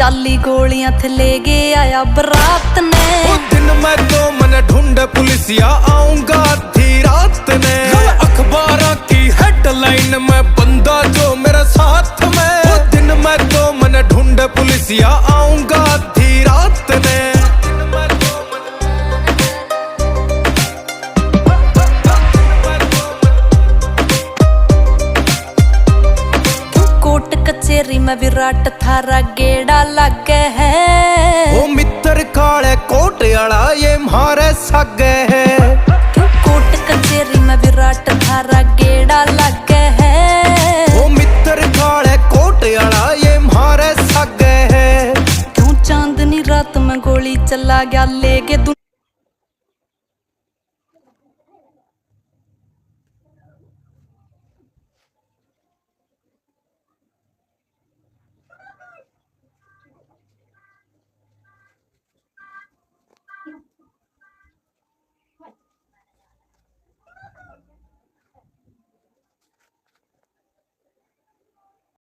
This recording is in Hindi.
चाली गोलियां थे ले गया आया बरात ने। दिन मैं तो मन ढूंढ पुलिसिया आऊंगा आधी रात ने। अखबारों की हेडलाइन में बंदा जो मेरे साथ में। दिन मैं तो मन ढूंढ पुलिसिया आऊंगा आधी रात ने। कोट कचेरी में विराट थारा गेड़ा लगे है। ओ मित्र काले कोट आला ये मारे सगे है। कोट कचेरी में विराट थारा गेड़ा लगे है। ओ मित्र काले कोट आला ये मारे सगे है। क्यों चांदनी रात में गोली चला गया ले के